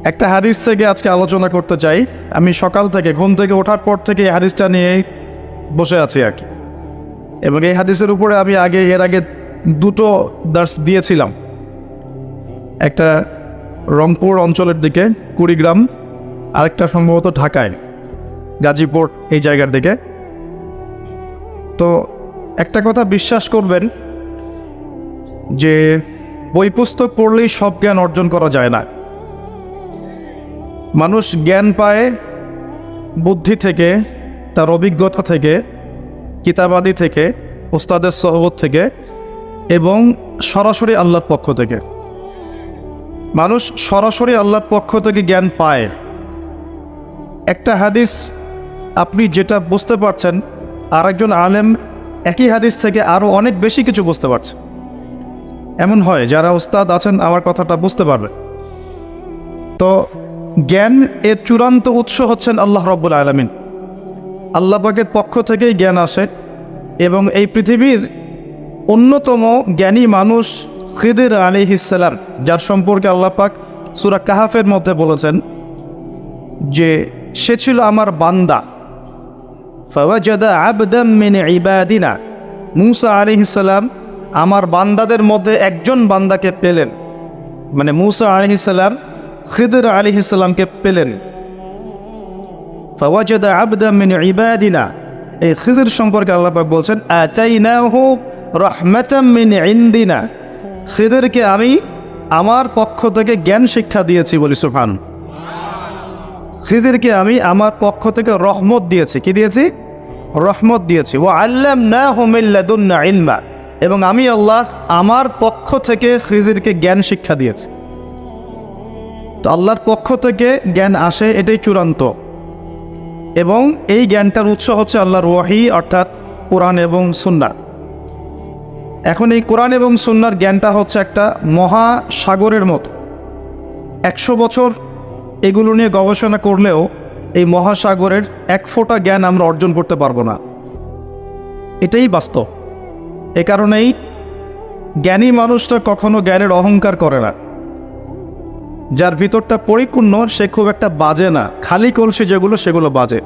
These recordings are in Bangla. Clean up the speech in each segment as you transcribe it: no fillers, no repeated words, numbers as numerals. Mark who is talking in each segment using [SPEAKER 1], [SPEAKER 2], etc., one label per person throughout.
[SPEAKER 1] একটা হাদিস থেকে আজকে আলোচনা করতে চাই। আমি সকাল থেকে ঘুম থেকে ওঠার পর থেকে এই হাদিসটা নিয়ে বসে আছি আর কি। এবং এই হাদিসের উপরে আমি এর আগে দুটো দার্স দিয়েছিলাম। একটা রংপুর অঞ্চলের দিকে কুড়িগ্রাম, আরেকটা সম্ভবত ঢাকায় গাজীপুর এই জায়গার দিকে। তো একটা কথা বিশ্বাস করবেন যে বই পুস্তক পড়লেই সব জ্ঞান অর্জন করা যায় না। মানুষ জ্ঞান পায় বুদ্ধি থেকে, তার অভিজ্ঞতা থেকে, কিতাবাদি থেকে, ওস্তাদের সহবত থেকে এবং সরাসরি আল্লাহর পক্ষ থেকে। মানুষ সরাসরি আল্লাহর পক্ষ থেকে জ্ঞান পায়। একটা হাদিস আপনি যেটা বুঝতে পারছেন, আরেকজন আলেম একই হাদিস থেকে আরও অনেক বেশি কিছু বুঝতে পারছে। এমন হয় যারা ওস্তাদ আছেন আমার কথাটা বুঝতে পারবে। তো জ্ঞান এর চূড়ান্ত উৎস হচ্ছেন আল্লাহ রাব্বুল আলামিন। আল্লাহ পাকের পক্ষ থেকেই জ্ঞান আসে। এবং এই পৃথিবীর অন্যতম জ্ঞানী মানুষ খিদির আলাইহিস সালাম, যার সম্পর্কে আল্লাহ পাক সূরা কাহাফের মধ্যে বলেছেন যে সে ছিল আমার বান্দা। ফাওয়াজাদা আবদাম মিন ইবাদিনা, মূসা আলাইহিস সালাম আমার বান্দাদের মধ্যে একজন বান্দাকে পেলেন। মানে মূসা আলাইহিস সালাম খিদির আলাইহিস সালামকে পেলেন। ফাওয়াজাদা আবদাম মিন ইবাদিনা, এই খিদির সম্পর্কে আল্লাহ পাক বলছেন আতাইনাহু রাহমাতাম মিন ইনদিনা, খিদিরকে আমি আমার পক্ষ থেকে জ্ঞান শিক্ষা দিয়েছি। বলি সুবহান। খিদিরকে আমি আমার পক্ষ থেকে রহমত দিয়েছি। কি দিয়েছি? রহমত দিয়েছি। ওয়া আল্লামনাহু মিন লাদুন্না ইলমা, এবং আমি আল্লাহ আমার পক্ষ থেকে খিদিরকে জ্ঞান শিক্ষা দিয়েছি। তো আল্লাহর পক্ষ থেকে জ্ঞান আসে, এটাই চূড়ান্ত। এবং এই জ্ঞানটার উৎস হচ্ছে আল্লাহর ওয়াহি, অর্থাৎ কোরআন এবং সুন্নাহ। এখন এই কোরআন এবং সুন্নাহর জ্ঞানটা হচ্ছে একটা মহাসাগরের মতো। 100 বছর এগুলো নিয়ে গবেষণা করলেও এই মহাসাগরের এক ফোঁটা জ্ঞান আমরা অর্জন করতে পারবো না। এটাই বাস্তব। এ কারণেই জ্ঞানী মানুষটা কখনো জ্ঞানের অহংকার করে না। যার ভিতরটা পরিপূর্ণ সে খুব একটা বাজে না। খালি কলসি যেগুলো সেগুলো বাজে,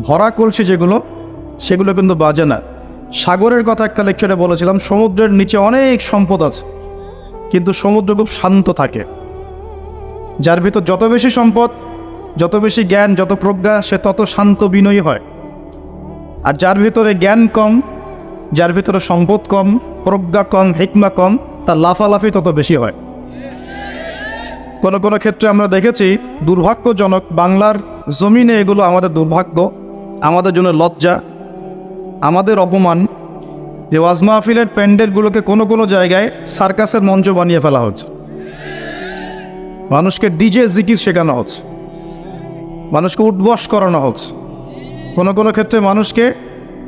[SPEAKER 1] ভরা কলসি যেগুলো সেগুলো কিন্তু বাজে না। সাগরের কথা একটা লেকচারে বলেছিলাম, সমুদ্রের নিচে অনেক সম্পদ আছে, কিন্তু সমুদ্র খুব শান্ত থাকে। যার ভিতর যত বেশি সম্পদ, যত বেশি জ্ঞান, যত প্রজ্ঞা, সে তত শান্ত বিনয়ী হয়। আর যার ভিতরে জ্ঞান কম, যার ভিতরে সম্পদ কম, প্রজ্ঞা কম, হিকমা কম, তার লাফালাফি তত বেশি হয়। কোনো কোনো ক্ষেত্রে আমরা দেখেছি, দুর্ভাগ্যজনক, বাংলার জমিনে এগুলো আমাদের দুর্ভাগ্য, আমাদের জন্য লজ্জা, আমাদের অপমান যে ওয়াজ মাহফিলের প্যান্ডেলগুলোকে কোনো কোনো জায়গায় সার্কাসের মঞ্চ বানিয়ে ফেলা হচ্ছে। মানুষকে ডিজে জিকির শেখানো হচ্ছে, মানুষকে উঠবস করানো হচ্ছে, কোনো কোনো ক্ষেত্রে মানুষকে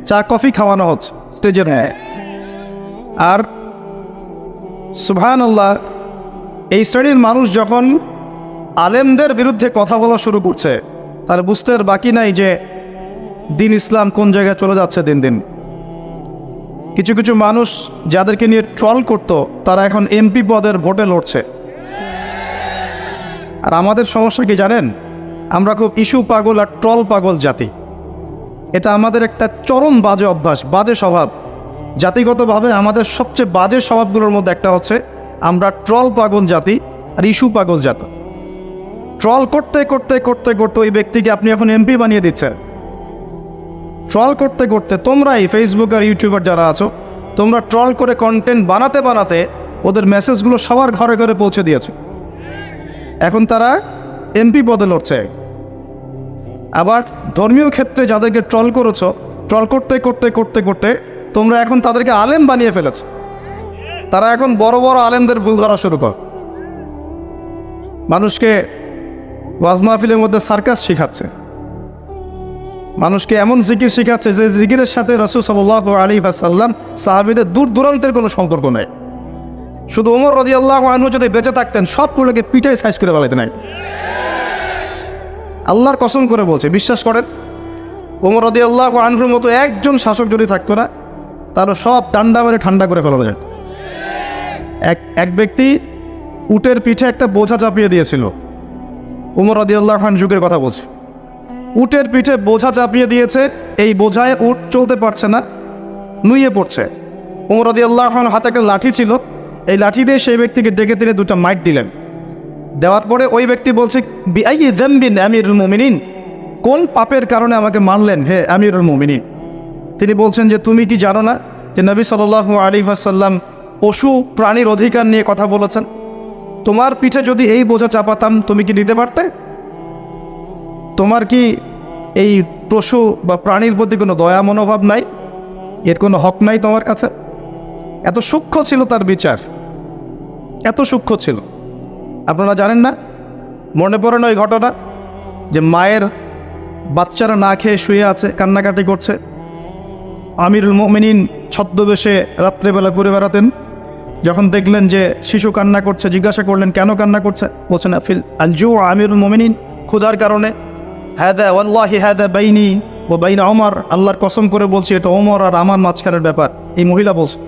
[SPEAKER 1] চা কফি খাওয়ানো হচ্ছে স্টেজের। আর সুবহানাল্লাহ, এই শ্রেণীর মানুষ যখন আলেমদের বিরুদ্ধে কথা বলা শুরু করছে, তার বুঝতে বাকি নাই যে দিন ইসলাম কোন জায়গায় চলে যাচ্ছে দিন দিন। কিছু কিছু মানুষ যাদেরকে নিয়ে ট্রল করতো, তারা এখন এমপি পদের ভোটে লড়ছে। আর আমাদের সমস্যা কি জানেন? আমরা খুব ইস্যু পাগল আর ট্রল পাগল জাতি। এটা আমাদের একটা চরম বাজে অভ্যাস, বাজে স্বভাব। জাতিগতভাবে আমাদের সবচেয়ে বাজে স্বভাবগুলোর মধ্যে একটা হচ্ছে আমরা ট্রল পাগল জাতি আর ইস্যু পাগল জাতি। ট্রল করতে করতে করতে করতে ওই ব্যক্তিকে আপনি এখন এমপি বানিয়ে দিচ্ছেন। ট্রল করতে করতে তোমরাই ফেসবুক আর ইউটিউবার যারা আছো, তোমরা ট্রল করে কন্টেন্ট বানাতে বানাতে ওদের মেসেজগুলো সবার ঘরে ঘরে পৌঁছে দিয়েছে। এখন তারা এমপি পদে লড়ছে। আবার ধর্মীয় ক্ষেত্রে যাদেরকে ট্রল করেছো, ট্রল করতে করতে করতে করতে তোমরা এখন তাদেরকে আলেম বানিয়ে ফেলেছো। তারা এখন বড় বড় আলেমদের ভুল ধরা শুরু কর। মানুষকে ওয়াজ মাহফিলের মধ্যে সার্কাস শেখাচ্ছে, মানুষকে এমন জিকির শেখাচ্ছে যে জিকিরের সাথে রাসূল সাল্লাল্লাহু আলাইহি ওয়াসাল্লাম, সাহাবীদের দূর দূরান্তের কোনো সম্পর্ক নেই। শুধু ওমর রাদিয়াল্লাহু আনহু যদি বেঁচে থাকতেন, সবগুলোকে পিটাই সাইজ করে ফেলাইতেন। নাই, আল্লাহর কসম করে বলছে, বিশ্বাস করেন, ওমর রাদিয়াল্লাহু আনহুর মতো একজন শাসক যদি থাকতো না, তাহলে সব ডান্ডা মেরে ঠান্ডা করে ফেলানো যেত। এক ব্যক্তি উটের পিঠে একটা বোঝা চাপিয়ে দিয়েছিল। উমর রাদিয়াল্লাহু আনহু যুগের কথা বলছে। উটের পিঠে বোঝা চাপিয়ে দিয়েছে, এই বোঝায় উট চলতে পারছে না, নুয়ে পড়ছে। উমর রাদিয়াল্লাহু আনহু হাতে একটা লাঠি ছিল, এই লাঠি দিয়ে সেই ব্যক্তিকে ডেকে তিনি দুটো মাইট দিলেন। দেওয়ার পরে ওই ব্যক্তি বলছে, বিআইয়ি যামবিন আমিরুল মুমিনিন, কোন পাপের কারণে আমাকে মারলেন হে আমিরুল মুমিনিন? তিনি বলছেন যে তুমি কি জানো না যে নবী সাল্লাল্লাহু আলাইহি ওয়াসাল্লাম পশু প্রাণীর অধিকার নিয়ে কথা বলেছেন? তোমার পিঠে যদি এই বোঝা চাপাতাম তুমি কি নিতে পারতে? তোমার কি এই পশু বা প্রাণীর প্রতি কোনো দয়া মনোভাব নাই? এর কোনো হক নাই তোমার কাছে? এত সূক্ষ্ম ছিল তার বিচার, এত সূক্ষ্ম ছিল। আপনারা জানেন না, মনে পড়ে না ওই ঘটনা যে মায়ের বাচ্চারা না খেয়ে শুয়ে আছে, কান্নাকাটি করছে। আমিরুল মুমিনিন ছদ্মবেশে রাত্রেবেলা ঘুরে বেড়াতেন। যখন দেখলেন যে শিশু কান্না করছে, জিজ্ঞাসা করলেন কেন কান্না করছে? বলছেন ফিল আলজু আমিরুল মুমিনিন, ক্ষুধার কারণে। হাদা ওয়াল্লাহি হাদা বাইনি ও বাইনা ওমর, আল্লাহর কসম করে বলছি এটা ওমর আর আমার মাঝখানের ব্যাপার। এই মহিলা বলছে।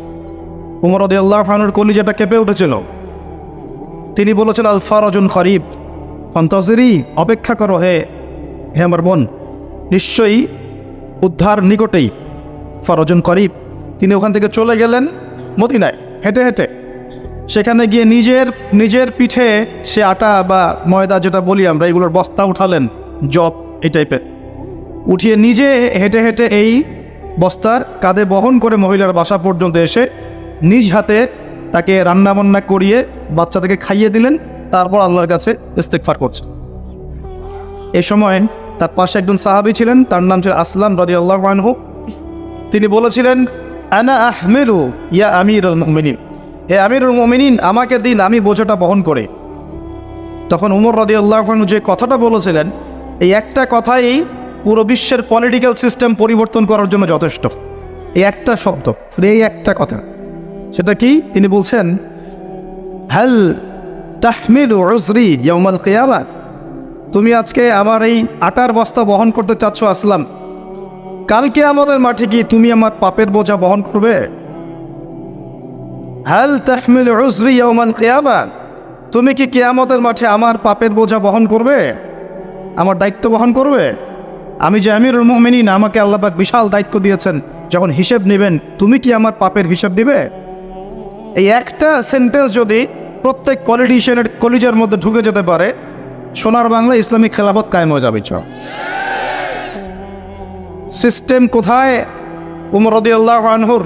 [SPEAKER 1] উমর রাদিয়াল্লাহু আনহুর কলিজাটা কেঁপে উঠেছিল। তিনি বলেছেন আল ফারাজুন করিব ফান্তাজিরি, অপেক্ষা করো হে আমার বোন, নিশ্চয়ই উদ্ধার নিকটেই। ফারাজুন করিব। তিনি ওখান থেকে চলে গেলেন মদিনায় হেঁটে হেঁটে। সেখানে গিয়ে নিজের পিঠে সে আটা বা ময়দা যেটা বলি আমরা, এগুলোর বস্তা উঠালেন, জব এই টাইপের উঠিয়ে নিজে হেঁটে হেঁটে এই বস্তা কাঁধে বহন করে মহিলার বাসা পর্যন্ত এসে নিজ হাতে তাকে রান্নাবান্না করিয়ে বাচ্চাটাকে খাইয়ে দিলেন। তারপর আল্লাহর কাছে ইস্তেগফার করছে। এই সময় তার পাশে একজন সাহাবী ছিলেন, তার নাম ছিল আসলাম রাদিয়াল্লাহু আনহু। তিনি বলেছিলেন আনা আহমিলু ইয়া আমিরুল মুমিনিন, হে আমিরুল মুমিনিন আমাকে দিন, আমি বোঝাটা বহন করে। তখন উমর রাদিয়াল্লাহু আনহু যে কথাটা বলেছিলেন, এই একটা কথাই পুরো বিশ্বের পলিটিক্যাল সিস্টেম পরিবর্তন করার জন্য যথেষ্ট। এই একটা শব্দ, এই একটা কথা। সেটা কি? তিনি বলছেন হাল তাহমিলু উজরি ইয়াউমাল কিয়ামা, তুমি আজকে আমার এই আটার বস্তা বহন করতে চাচ্ছ আসলাম, কালকে আমাদের মাঠে কি তুমি আমার পাপের বোঝা বহন করবে? হাল তাহমিলু উজরি ইয়াউমাল কিয়ামা, তুমি কি কিয়ামতের মাঠে আমার পাপের বোঝা বহন করবে, আমার দায়িত্ব বহন করবে? আমি যে আমিরুল মুমিনিন, আমাকে আল্লাহ পাক বিশাল দায়িত্ব দিয়েছেন, যখন হিসেব নেবেন তুমি কি আমার পাপের হিসাব দিবে? এই একটা সেন্টেন্স যদি প্রত্যেক পলিটিশিয়ানের কলিজার মধ্যে ঢুকে যেতে পারে, সোনার বাংলা ইসলামিক খেলাফত কায়েম হয়ে যাবে। সিস্টেম কোথায়? উমর রাদিয়াল্লাহু আনহুর।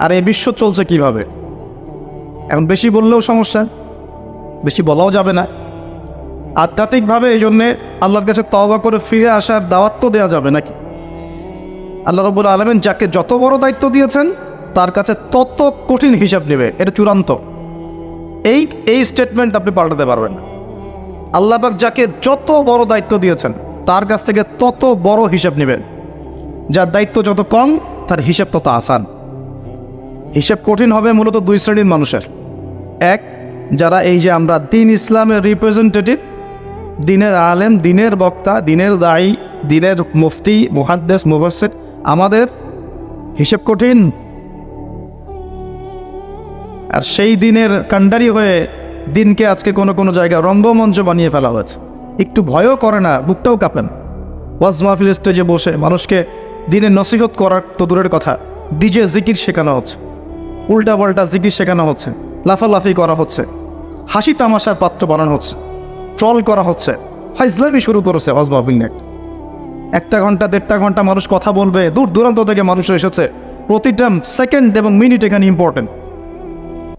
[SPEAKER 1] আর এই বিশ্ব চলছে কিভাবে? এখন বেশি বললেও সমস্যা, বেশি বলাও যাবে না। আধ্যাত্মিকভাবে এই জন্যে আল্লাহর কাছে তওবা করে ফিরে আসার দাওয়াত তো দেওয়া যাবে নাকি? আল্লাহ রাব্বুল আলামিন যাকে যত বড় দায়িত্ব দিয়েছেন তার কাছে তত কঠিন হিসাব নেবে, এটা চূড়ান্ত। এই স্টেটমেন্ট আপনি পাল্টাতে পারবেন না। আল্লাহ পাক যাকে যত বড় দায়িত্ব দিয়েছেন তার কাছ থেকে তত বড় হিসাব নেবেন। যার দায়িত্ব যত কম তার হিসাব তত আসান। হিসাব কঠিন হবে মূলত দুই শ্রেণীর মানুষের। এক, যারা এই যে আমরা দিন ইসলামের রিপ্রেজেন্টেটিভ, দিনের আলেম, দিনের বক্তা, দিনের দায়ী, দিনের মুফতি, মুহাদ্দিস, মুফাসসির, আমাদের হিসাব কঠিন। আর সেই দিনের কাণ্ডারি হয়ে দিনকে আজকে কোনো জায়গায় রঙ্গমঞ্চ বানিয়ে ফেলা হয়েছে। একটু ভয়ও করে না, বুকটাও কাঁপেন। ওয়াজ মাহফিল স্টেজে বসে মানুষকে দিনের নসিহত করার তো দূরের কথা, ডিজে জিকির শেখানো হচ্ছে, উল্টা পাল্টা জিকির শেখানো হচ্ছে, লাফালাফি করা হচ্ছে, হাসি তামাশার পাত্র বানানো হচ্ছে, ট্রল করা হচ্ছে, ফাইজলামি শুরু করেছে ওয়াজ মাহফিল নিয়ে। 1 ঘন্টা 1.5 ঘন্টা মানুষ কথা বলবে, দূর দূরান্ত থেকে মানুষ এসেছে, প্রতিটা সেকেন্ড এবং মিনিট এখানে ইম্পর্টেন্ট।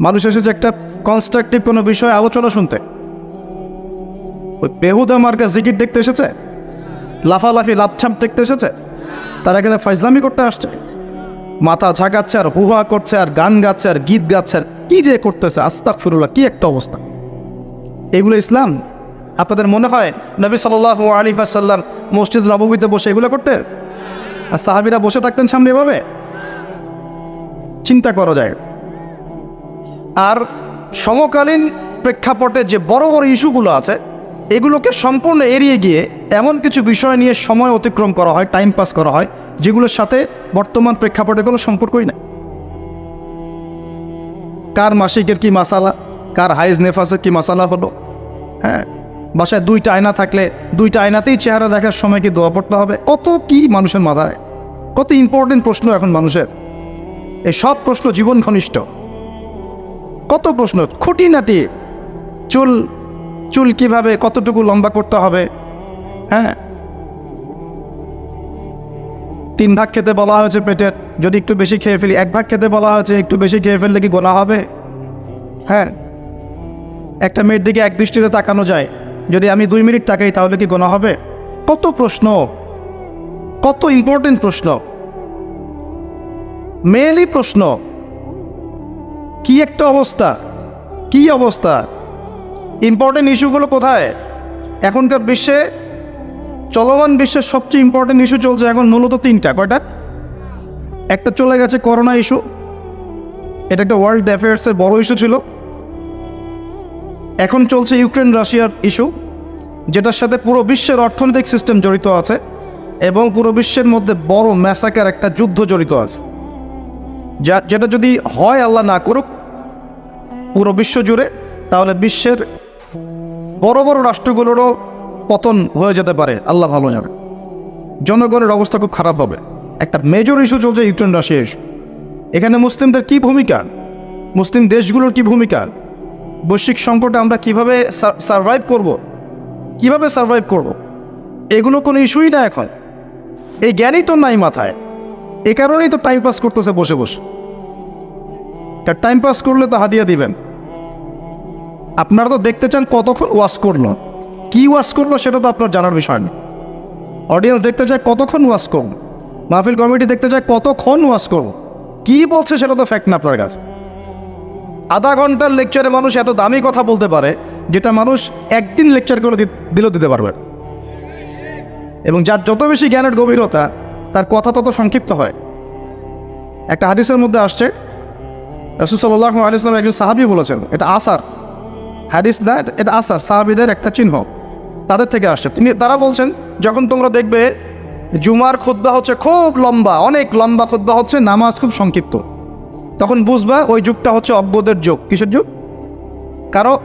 [SPEAKER 1] মানুষ এসেছে একটা কনস্ট্রাকটিভ কোনো বিষয়ে আলোচনা শুনতে। ওই বেহুদা মার্কা জিকির দেখতে এসেছে, লাফালাফি লাফছাপ দেখতে এসেছে? তারা এখানে ফাইজলামি করতে আসছে, মাথা ঝাঁকাচ্ছে আর হুহা করছে আর গান গাচ্ছে আর গীত গাচ্ছে আর কি যে করতেছে, আস্তাগফিরুল্লাহ, কি একটা অবস্থা! এগুলো ইসলাম? আপনাদের মনে হয় নবী সাল্লাল্লাহু আলাইহি ওয়াসাল্লাম মসজিদ নববীতে বসে এগুলো করতেন? আর সাহাবীরা বসে থাকতেন সামনে এভাবে? চিন্তা করা যায়। আর সমকালীন প্রেক্ষাপটে যে বড় বড় ইস্যুগুলো আছে, এগুলোকে সম্পূর্ণ এড়িয়ে গিয়ে এমন কিছু বিষয় নিয়ে সময় অতিক্রম করা হয়, টাইম পাস করা হয়, যেগুলোর সাথে বর্তমান প্রেক্ষাপটে কোনো সম্পর্কই নাই। কার মাসিকের কি মাসালা, কার হাইজ নেফাসের কি মাসালা হলো, হ্যাঁ, বাসায় 2টা আয়না থাকলে 2টা আয়নাতেই চেহারা দেখার সময় কি দোয়া পড়তে হবে? কত কি মানুষের মাথায়, কত ইম্পর্টেন্ট প্রশ্ন এখন মানুষের। এই সব প্রশ্ন জীবন ঘনিষ্ঠ, কত প্রশ্ন খুঁটিনাটি। চুল চুল কিভাবে কতটুকু লম্বা করতে হবে, হ্যাঁ 3 ভাগ খেতে বলা হয়েছে পেটের, যদি একটু বেশি খেয়ে ফেলি 1 ভাগ খেতে বলা হয়েছে, একটু বেশি খেয়ে ফেললে কি গোনা হবে? হ্যাঁ, একটা মেয়ের দিকে এক দৃষ্টিতে তাকানো যায়, যদি আমি 2 মিনিট তাকাই তাহলে কি গোনা হবে? কত প্রশ্ন, কত ইম্পর্টেন্ট প্রশ্ন, মেয়েলি প্রশ্ন। কি একটা অবস্থা, কি অবস্থা! ইম্পর্টেন্ট ইস্যুগুলো কোথায়? এখনকার বিশ্বে, চলমান বিশ্বের সবচেয়ে ইম্পর্টেন্ট ইস্যু চলছে এখন মূলত 3টা। কয়টা? একটা চলে গেছে করোনা ইস্যু, এটা একটা ওয়ার্ল্ড অ্যাফেয়ার্সের বড় ইস্যু ছিল। এখন চলছে ইউক্রেন রাশিয়ার ইস্যু, যেটার সাথে পুরো বিশ্বের অর্থনৈতিক সিস্টেম জড়িত আছে এবং পুরো বিশ্বের মধ্যে বড় ম্যাসাকার একটা যুদ্ধ জড়িত আছে, যেটা যদি হয় আল্লাহ না করুক পুরো বিশ্ব জুড়ে, তাহলে বিশ্বের বড় বড় রাষ্ট্রগুলোরও পতন হয়ে যেতে পারে, আল্লাহ ভালো জানে। জনগণের অবস্থা খুব খারাপ হবে। একটা মেজর ইস্যু চলছে ইউক্রেন রাশিয়া ইস্যু। এখানে মুসলিমদের কি ভূমিকা, মুসলিম দেশগুলোর কি ভূমিকা, বৈশ্বিক সংকটে আমরা কিভাবে সারভাইভ করব, কিভাবে সারভাইভ করব, এগুলো কোনো ইস্যুই না এখন। এই জ্ঞানই তো নাই মাথায়, এ কারণেই তো টাইম পাস করতেছে বসে বসে। টাইম পাস করলে তো হাদিয়া দিবেন। আপনারা তো দেখতে চান কতক্ষণ ওয়াজ করলো, কি ওয়াজ করলো সেটা তো আপনার জানার বিষয় না। অডিয়েন্স দেখতে চায় কতক্ষণ ওয়াজ করব, মাহফিল কমিটি দেখতে চায় কতক্ষণ ওয়াজ করব, কি বলছে সেটা তো ফ্যাক্ট না আপনার কাছে। আধা ঘন্টার লেকচারে মানুষ এত দামি কথা বলতে পারে, যেটা মানুষ একদিন লেকচার করে দিলেও দিতে পারবে। এবং যার যত বেশি জ্ঞানের গভীরতা, তার কথা তত সংক্ষিপ্ত হয়। একটা হাদিসের মধ্যে আসছে, রাসূল সাল্লাল্লাহু আলাইহি ওয়াসাল্লাম একজন সাহাবী বলেছেন, এটা আসার হাদিস না, এটা আসার, সাহাবীদের একটা চিহ্ন, তাদের থেকে আসছে। তারা বলছেন, যখন তোমরা দেখবে জুমার খুতবা হচ্ছে খুব লম্বা, অনেক লম্বা খুতবা হচ্ছে, নামাজ খুব সংক্ষিপ্ত, তখন বুঝবা ওই যুগটা হচ্ছে অজ্ঞদের যুগ। কিসের যুগ?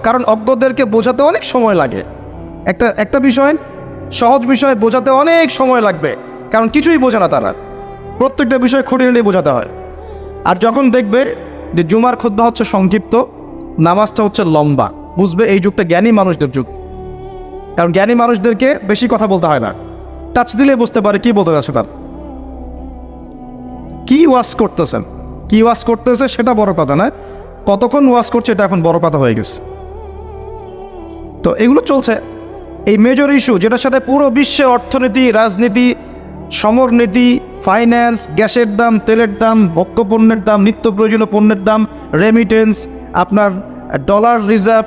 [SPEAKER 1] কারণ অজ্ঞদেরকে বোঝাতে অনেক সময় লাগে। একটা বিষয়, সহজ বিষয় বোঝাতে অনেক সময় লাগবে, কারণ কিছুই বোঝে না তারা, প্রত্যেকটা বিষয় খুঁটিনাটি বোঝাতে হয়। আর যখন দেখবে যে জুমার খুতবা হচ্ছে সংক্ষিপ্ত, নামাজটা হচ্ছে লম্বা, বুঝবে এই যুগটা জ্ঞানী মানুষদের যুগ। কারণ জ্ঞানী মানুষদেরকে বেশি কথা বলতে হয় না, টাচ দিলে বুঝতে পারে কি বলতে যাচ্ছে তার, কি ওয়াজ করতেছেন, কি ওয়াজ করতেছে সেটা বড় কথা নয়, কতক্ষণ ওয়াজ করছে এটা এখন বড় কথা হয়ে গেছে। তো এগুলো চলছে, এই মেজর ইস্যু যেটার সাথে পুরো বিশ্বের অর্থনীতি, রাজনীতি, সমরনীতি, ফাইন্যান্স, গ্যাসের দাম, তেলের দাম, ভোগ্য পণ্যের দাম, নিত্য প্রয়োজনীয় পণ্যের দাম, রেমিটেন্স, আপনার ডলার রিজার্ভ,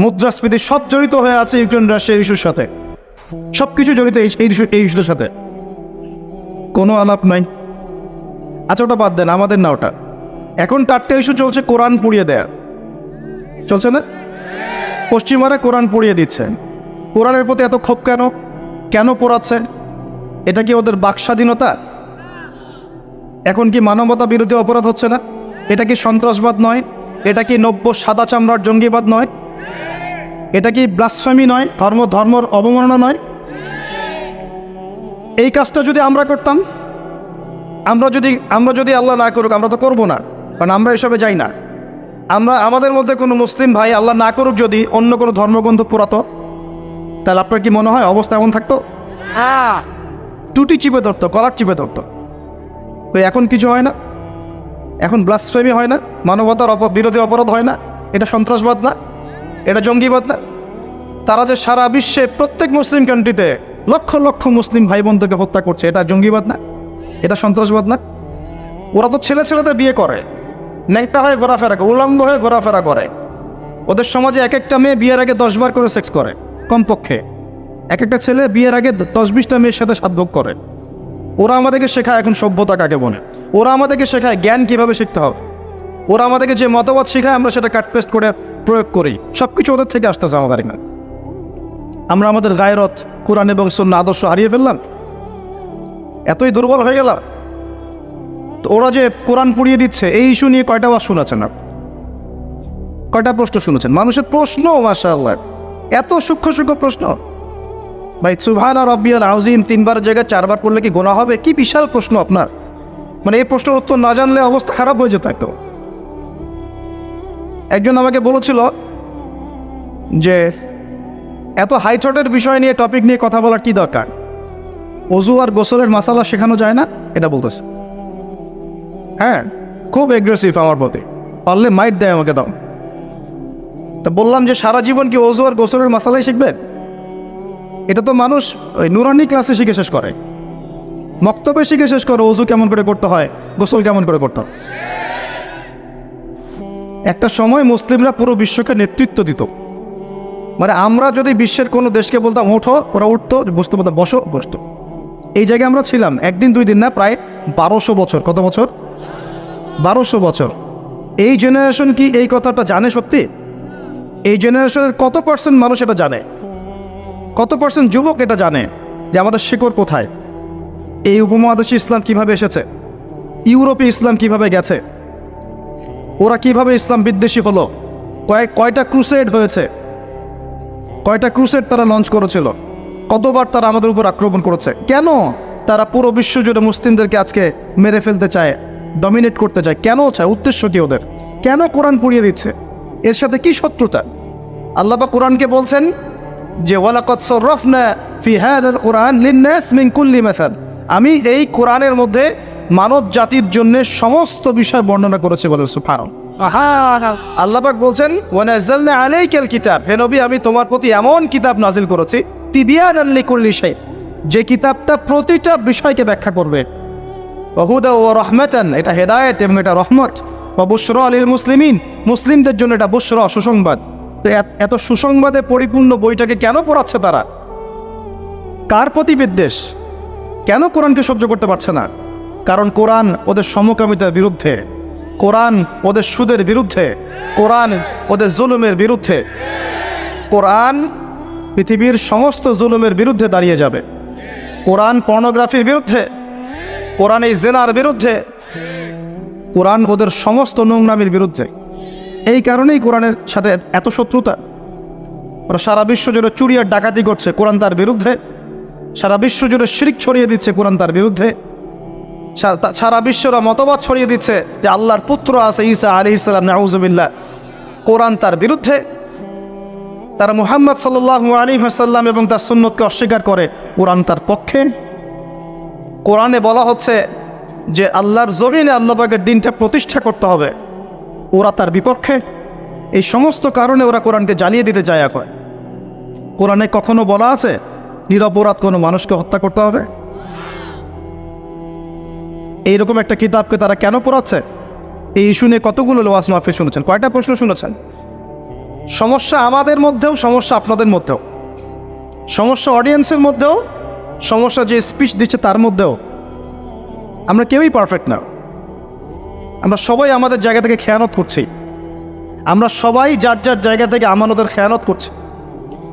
[SPEAKER 1] মুদ্রাস্ফীতি, সব জড়িত হয়ে আছে ইউক্রেন রাশিয়ার ইস্যুর সাথে। সব কিছু জড়িত এই ইস্যুর সাথে, কোনো আলাপ নাই। আচ্ছা ওটা বাদ দেন, আমাদের না ওটা। এখন 4টে ইস্যু চলছে, কোরআন পুড়িয়ে দেয়া চলছে না? পশ্চিমারা কোরআন পুড়িয়ে দিচ্ছে। কোরআনের প্রতি এত ক্ষোভ কেন? কেন পোড়াচ্ছে? এটা কি ওদের বাক স্বাধীনতা? এখন কি মানবতা বিরোধী অপরাধ হচ্ছে না? এটা কি সন্ত্রাসবাদ নয়? এটা কি নব্য সাদা চামড়ার জঙ্গিবাদ নয়? এটা কি ব্লাসফেমি নয়? ধর্মর অবমাননা নয়? এই কাজটা যদি আমরা করতাম, আমরা যদি আল্লাহ না করুক, আমরা তো করবো না, কারণ আমরা এসবে যাই না। আমাদের মধ্যে কোনো মুসলিম ভাই আল্লাহ না করুক যদি অন্য কোনো ধর্মগ্রন্থ পোড়াতো, তাহলে আপনার কি মনে হয় অবস্থা এমন থাকতো? টুটি চিপে ধরতো, কলার চিপে ধরতো। তো এখন কিছু হয় না, এখন ব্লাসফেমি হয় না, মানবতার বিরোধী অপরাধ হয় না, এটা সন্ত্রাসবাদ না, এটা জঙ্গিবাদ না। তারা যে সারা বিশ্বে প্রত্যেক মুসলিম কান্ট্রিতে লক্ষ লক্ষ মুসলিম ভাই বোনদেরকে হত্যা করছে, এটা জঙ্গিবাদ না, এটা সন্ত্রাসবাদ না। ওরা তো ছেলেতে বিয়ে করে, ন্যাংটা হয়ে ঘোরাফেরা করে, উলঙ্গ হয়ে ঘোরাফেরা করে। ওদের সমাজে এক একটা মেয়ে বিয়ের আগে 10 বার করে সেক্স করে, কমপক্ষে এক একটা ছেলে বিয়ের আগে 10-20টা মেয়ের সাথে সাধভোগ করে। ওরা আমাদেরকে শেখায় এখন সভ্যতা কাকে বলে, ওরা আমাদেরকে শেখায় জ্ঞান কীভাবে শিখতে হবে, ওরা আমাদেরকে যে মতবাদ শেখায় আমরা সেটা কাটপেস্ট করে প্রয়োগ করি। সব কিছু ওদের থেকে আসতেছে আমাদের এখানে। আমরা আমাদের গায়রত, কোরআন এবং সুন্নাহ আদর্শ হারিয়ে ফেললাম, এতই দুর্বল হয়ে গেলাম। তো ওরা যে কোরআন পুড়িয়ে দিচ্ছে, এই ইস্যু নিয়ে কয়টা ওয়াজ শুনেছেন? কয়টা প্রশ্ন শুনেছেন? মানুষের প্রশ্ন মাশাআল্লাহ এত সূক্ষ্ম সূক্ষ্ম প্রশ্ন। ভাই সুবহান রাব্বিয়াল আযীম 3 বার জায়গায় 4 বার পড়লে কি গোনা হবে? কি বিশাল প্রশ্ন আপনার। মানে এই প্রশ্নের উত্তর না জানলে অবস্থা খারাপ হয়ে যেত একদম। একজন আমাকে বলেছিল যে এত হাই থটের বিষয় নিয়ে টপিক নিয়ে কথা বলার কি দরকার, ওযু আর গোসলের মাসালা শেখানো যায় না, এটা বলতেছে। হ্যাঁ, খুব এগ্রেসিভ আমার প্রতি, পারলে মাইট দেয় আমাকে দাও। তা বললাম যে সারা জীবন কি ওযু আর গোসলের মাসালাই শিখবেন? এটা তো মানুষ ওই নুরানি ক্লাসে শিখে শেষ করে, মক্তবে শিখে শেষ করে ওযু কেমন করে করতে হয়, গোসল কেমন করে করতে হয়। একটা সময় মুসলিমরা পুরো বিশ্বকে নেতৃত্ব দিত। মানে আমরা যদি বিশ্বের কোনো দেশকে বলতাম ওঠো, ওরা উঠতো, বসতে বলতাম বসো, বসতো। এই জায়গায় আমরা ছিলাম 1 দিন 2 দিন না, প্রায় 1200 বছর। কত বছর? 1200 বছর। এই জেনারেশন কি এই কথাটা জানে সত্যি? এই জেনারেশনের কত পার্সেন্ট মানুষ এটা জানে? কত পার্সেন্ট যুবক এটা জানে যে আমাদের শিকড় কোথায়? এই উপমহাদেশে ইসলাম কিভাবে এসেছে, ইউরোপে ইসলাম কিভাবে গেছে, ওরা কিভাবে ইসলাম বিদ্বেষী হলো, কয়টা ক্রুসেড হয়েছে, কয়টা ক্রুসেড তারা লঞ্চ করেছিল, কতবার তারা আমাদের উপর আক্রমণ করেছে, কেন তারা পুরো বিশ্ব জুড়ে মুসলিমদেরকে আজকে মেরে ফেলতে চায়, ডমিনেট করতে চায়, কেন চায়, উদ্দেশ্য কি ওদের, কেন কোরআন পড়িয়ে দিচ্ছে, এর সাথে কি শত্রুতা? আল্লাহ পাক কোরআনকে বলছেন যে ওয়ালাকাদ সাররাফনা ফি হাযাল কুরআন লিন-নাস মিন কুল্লি মাসাল, আমি এই কোরআনের মধ্যে মানব জাতির জন্য সমস্ত বিষয় বর্ণনা করেছে বলে সুবহানাল্লাহ। আল্লাহ পাক বলছেন ওয়া নাযালনা আলাইকাল কিতাব, হে নবী আমি তোমার প্রতি এমন কিতাব নাজিল করেছি তিবিয়ানান লিকুল্লি শাই, যে কিতাবটা প্রতিটা বিষয়কে ব্যাখ্যা করবে, ওয়া হুদা ওয়া রাহমাতান, এটা হেদায়েত এবং এটা রহমত, ওয়া বুশরা লিল মুসলিমিন, মুসলিমদের জন্য এটা বুশরা, সুসংবাদ। তো এত সুসংবাদে পরিপূর্ণ বইটাকে কেন পড়াচ্ছে তারা? কার প্রতি বিদ্বেষ? কেন কোরআনকে সহ্য করতে পারছে না? কারণ কোরআন ওদের সমকামিতার বিরুদ্ধে, কোরআন ওদের সুদের বিরুদ্ধে, কোরআন ওদের জুলুমের বিরুদ্ধে। কোরআন পৃথিবীর সমস্ত জুলুমের বিরুদ্ধে দাঁড়িয়ে যাবে। কোরআন পর্নোগ্রাফির বিরুদ্ধে, কোরআন এই জেনার বিরুদ্ধে, কোরআন ওদের সমস্ত নোংরামির বিরুদ্ধে। এই কারণেই কোরআনের সাথে এত শত্রুতা। ওরা সারা বিশ্ব জুড়ে চুরি আর ডাকাতি করছে, কোরআন তার বিরুদ্ধে। সারা বিশ্ব জুড়ে শিরক ছড়িয়ে দিচ্ছে, কোরআন তার বিরুদ্ধে। সারা বিশ্বরা মতবাদ ছড়িয়ে দিচ্ছে যে আল্লাহর পুত্র আছে ঈসা আলাইহিস সালাম, নাউযুবিল্লাহ, কোরআন তার বিরুদ্ধে। তারা মুহাম্মদ সাল্লাল্লাহু আলাইহি ওয়াসাল্লাম এবং তার সুন্নতকে অস্বীকার করে, কোরআন তার পক্ষে। কোরআনে বলা হচ্ছে যে আল্লাহর জমিনে আল্লাহ পাকের দিনটা প্রতিষ্ঠা করতে হবে, ওরা তার বিপক্ষে। এই সমস্ত কারণে ওরা কোরআনকে জ্বালিয়ে দিতে চায়। এখন কোরআনে কখনো বলা আছে নিরপরাধ কোনো মানুষকে হত্যা করতে হবে? এইরকম একটা কিতাবকে তারা কেন পড়াচ্ছে? এই ইস্যু নিয়ে কতগুলো ওয়াজ মাহফিল শুনেছেন, কয়টা প্রশ্ন শুনেছেন? সমস্যা আমাদের মধ্যেও, সমস্যা আপনাদের মধ্যেও, সমস্যা অডিয়েন্সের মধ্যেও, সমস্যা যে স্পিচ দিচ্ছে তার মধ্যেও। আমরা কেউই পারফেক্ট না, আমরা সবাই আমাদের জায়গা থেকে খেয়ানত করছি, আমরা সবাই যার যার জায়গা থেকে আমানতের খেয়ানত করছি।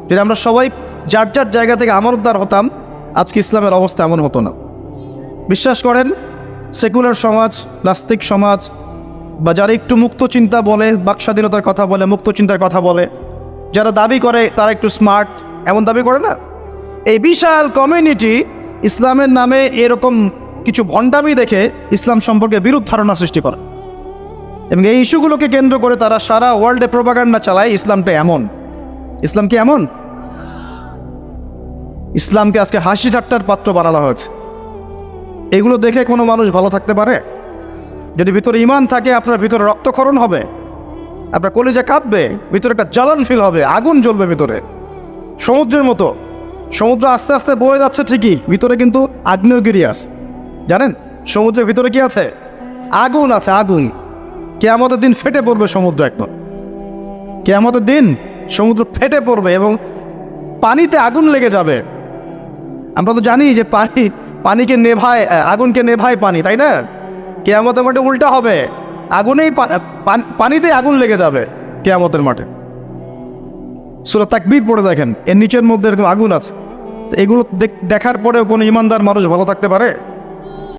[SPEAKER 1] যদি আমরা সবাই যার যার জায়গা থেকে আমানতদার হতাম, আজকে ইসলামের অবস্থা এমন হতো না। বিশ্বাস করেন, সেকুলার সমাজ, নাস্তিক সমাজ, বা যারা একটু মুক্ত চিন্তা বলে, বাকস্বাধীনতার কথা বলে, মুক্ত চিন্তার কথা বলে, যারা দাবি করে তারা একটু স্মার্ট, এমন দাবি করে না, এই বিশাল কমিউনিটি ইসলামের নামে এরকম কিছু ভণ্ডামি দেখে ইসলাম সম্পর্কে বিরূপ ধারণা সৃষ্টি করে, এবং এই ইস্যুগুলোকে কেন্দ্র করে তারা সারা ওয়ার্ল্ডে প্রোপাগান্ডা চালায় ইসলামটা এমন। ইসলাম কি এমন? ইসলামকে আজকে হাসি ঠাট্টার পাত্র বানানো হয়েছে। এগুলো দেখে কোনো মানুষ ভালো থাকতে পারে? যদি ভিতরে ঈমান থাকে, আপনার ভিতরে রক্তক্ষরণ হবে, আপনার কলিজা কাঁদবে, ভিতরে একটা জ্বালান ফিল হবে, আগুন জ্বলবে ভিতরে, সমুদ্রের মতো। সমুদ্র আস্তে আস্তে বয়ে যাচ্ছে ঠিকই, ভিতরে কিন্তু আগ্নেয়গিরি আছে। জানেন সমুদ্রের ভিতরে কি আছে? আগুন আছে, আগুন। কিয়ামতের দিন ফেটে পড়বে সমুদ্র, একদম কিয়ামতের দিন সমুদ্র ফেটে পড়বে এবং পানিতে আগুন লেগে যাবে। আমরা তো জানি যে পানিকে নেভায়, আগুনকে নেভায় পানি, তাই না? কিয়ামতের মাঠে উল্টা হবে, আগুনেই পানিতে আগুন লেগে যাবে কিয়ামতের মাঠে। সূরা তাকবীর পড়ে দেখেন, এর নিচের মধ্যে এরকম আগুন আছে। তো এগুলো দেখার পরেও কোনো ইমানদার মানুষ ভালো থাকতে পারে?